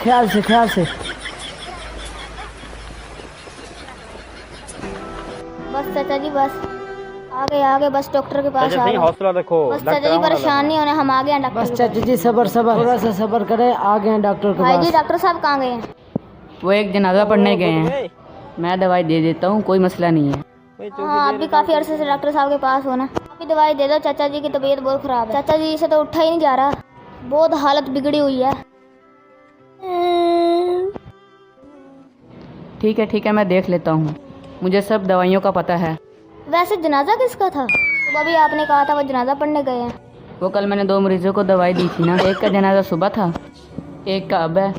ख्याल से ख्याल से। बस चाचा जी बस आगे बस डॉक्टर के पास आ गए। हौसला रखो, बस चाचा जी परेशान नहीं होने, हम आ गए हैं डॉक्टर बस के चाचा जी सबर सबर, थोड़ा सा सबर करें, आ गए हैं डॉक्टर पास। के भाई जी पास। डॉक्टर साहब कहाँ गए हैं? वो एक जनाजा पढ़ने गए हैं। मैं दवाई दे देता हूँ, कोई मसला नहीं है। हाँ आप भी काफी अरसे से डॉक्टर साहब के पास हो ना, अभी दवाई दे दो, चाचा जी की तबीयत बहुत खराब है। चाचा जी से तो उठा ही नहीं जा रहा, बहुत हालत बिगड़ी हुई है। ठीक है, मैं देख लेता हूँ, मुझे सब दवाइयों का पता है। वैसे जनाजा किसका था? सुबह भी आपने कहा था वो जनाजा पढ़ने गए हैं। वो कल मैंने 2 मरीजों को दवाई दी थी ना, एक का जनाजा सुबह था, एक का अब है।